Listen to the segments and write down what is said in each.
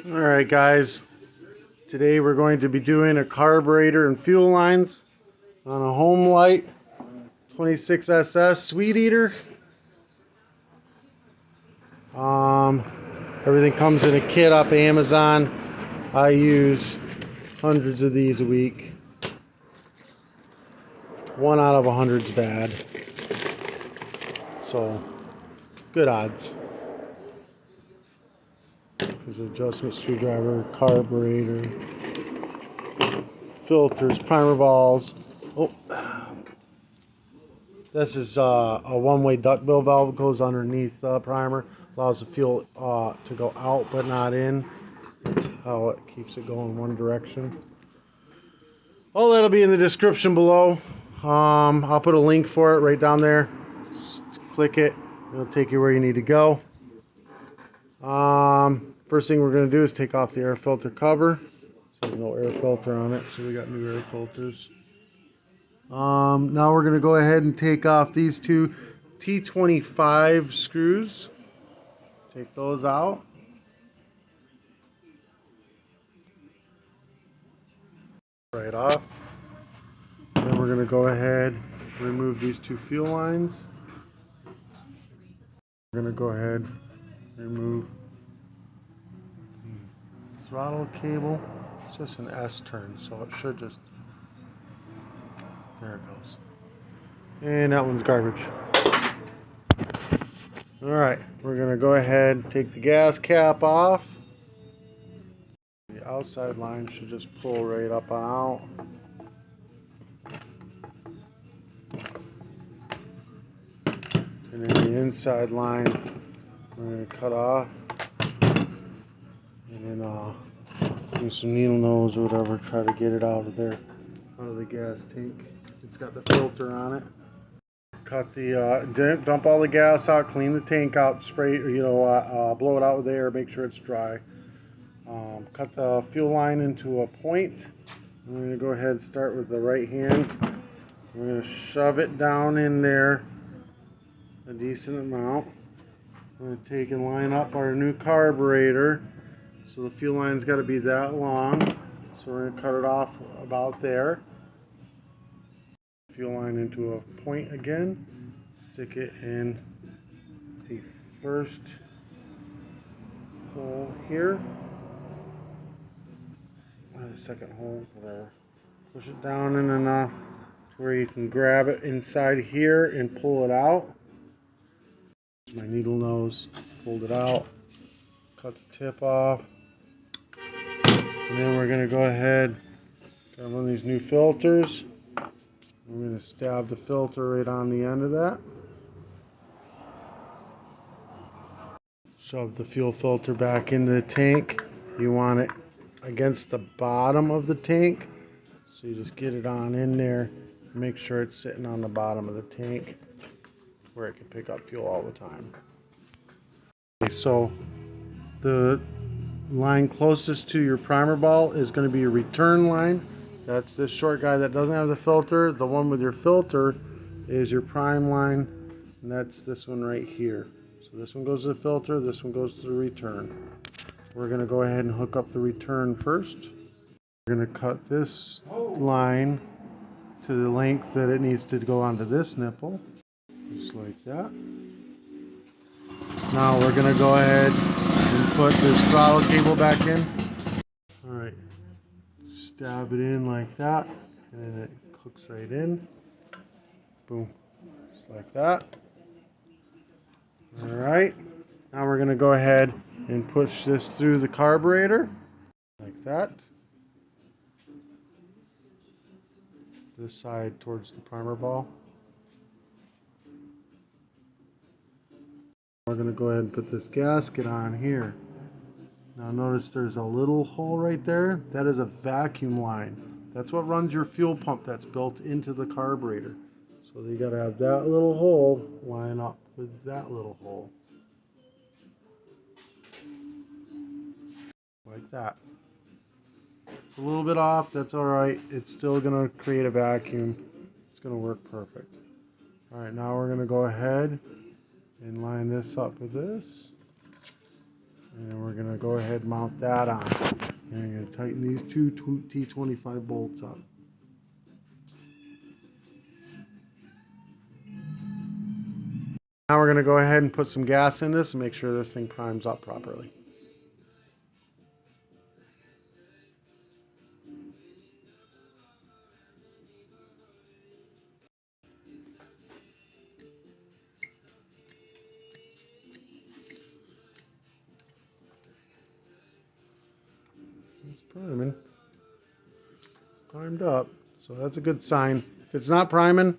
Alright guys, today we're going to be doing a carburetor and fuel lines on a homelite 26SS Sweet Eater. Everything comes in a kit off of Amazon. I use hundreds of these a week. 1 out of 100's bad. So, good odds. There's an adjustment screwdriver, carburetor, filters, primer balls. Oh, this is a one-way duckbill valve. Goes underneath the primer, allows the fuel to go out but not in. That's how it keeps it going one direction. All that'll be in the description below. I'll put a link for it right down there. Just click it, it'll take you where you need to go. First thing we're going to do is take off the air filter cover. So there's no air filter on it, so we got new air filters. Now we're going to go ahead and take off these two T25 screws. Take those out. Right off. Then we're going to go ahead and remove these two fuel lines. We're going to go ahead and remove the throttle cable. It's just an S turn, so it should just... There it goes. And that one's garbage. Alright, we're going to go ahead and take the gas cap off. The outside line should just pull right up and out. And then the inside line we're going to cut off. And then use some needle nose or whatever, try to get it out of there, out of the gas tank. It's got the filter on it. Cut the, dump all the gas out, clean the tank out, spray, blow it out with air, make sure it's dry. Cut the fuel line into a point. I'm going to go ahead and start with the right hand. We're going to shove it down in there a decent amount. I'm going to take and line up our new carburetor. So the fuel line's got to be that long. So we're going to cut it off about there. Fuel line into a point again. Stick it in the first hole here. Or the second hole, whatever. Push it down in enough to where you can grab it inside here and pull it out. My needle nose, pulled it out, cut the tip off, and then we're going to go ahead, grab one of these new filters. I'm going to stab the filter right on the end of that. Shove the fuel filter back into the tank. You want it against the bottom of the tank, so you just get it on in there. Make sure it's sitting on the bottom of the tank where it can pick up fuel all the time. Okay, so the line closest to your primer ball is going to be your return line. That's this short guy that doesn't have the filter. The one with your filter is your prime line, and that's this one right here. So this one goes to the filter, this one goes to the return. We're going to go ahead and hook up the return first. We're going to cut this line to the length that it needs to go onto this nipple, just like that. Now we're going to go ahead and put this throttle cable back in. Alright, stab it in like that, and it hooks right in. Boom, just like that. Alright, now we're going to go ahead and push this through the carburetor, like that. This side towards the primer ball. We're going to go ahead and put this gasket on here. Now notice there's a little hole right there. That is a vacuum line. That's what runs your fuel pump that's built into the carburetor. So you got to have that little hole line up with that little hole. Like that. It's a little bit off, that's alright. It's still going to create a vacuum. It's going to work perfect. Alright, now we're going to go ahead and line this up with this. And we're going to go ahead and mount that on. And I'm going to tighten these two T25 bolts up. Now we're going to go ahead and put some gas in this and make sure this thing primes up properly. It's priming. Primed up. So that's a good sign. If it's not priming,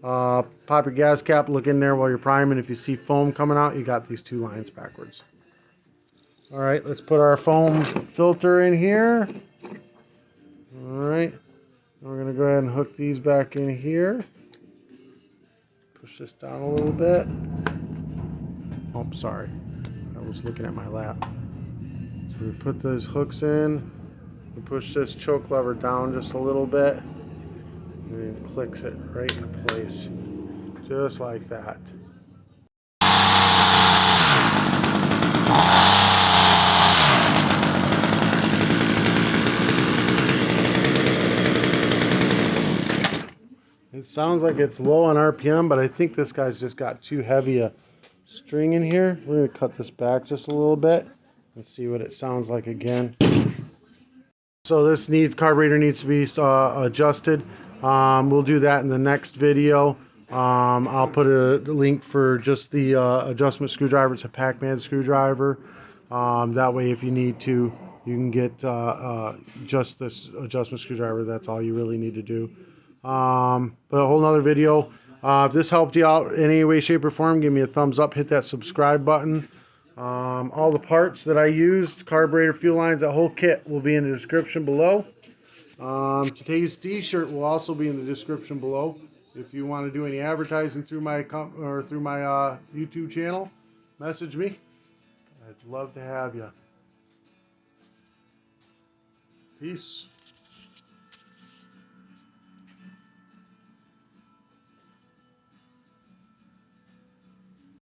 pop your gas cap, look in there while you're priming. If you see foam coming out, you got these two lines backwards. All right, let's put our foam filter in here. All right, we're gonna go ahead and hook these back in here. Push this down a little bit. Oh, sorry, I was looking at my lap. So we put those hooks in. We push this choke lever down just a little bit, and it clicks it right in place, just like that. It sounds like it's low on RPM, but I think this guy's just got too heavy a string in here. We're going to cut this back just a little bit and see what it sounds like again. So this carburetor needs to be adjusted. We'll do that in the next video. I'll put a link for just the adjustment screwdriver. It's a Pac-Man screwdriver. That way, if you need to, you can get just this adjustment screwdriver. That's all you really need to do. But a whole nother video. If this helped you out in any way, shape, or form, give me a thumbs up. Hit that subscribe button. All the parts that I used, carburetor, fuel lines, that whole kit will be in the description below. Today's t-shirt will also be in the description below. If you want to do any advertising through my YouTube channel, message me. I'd love to have you. Peace.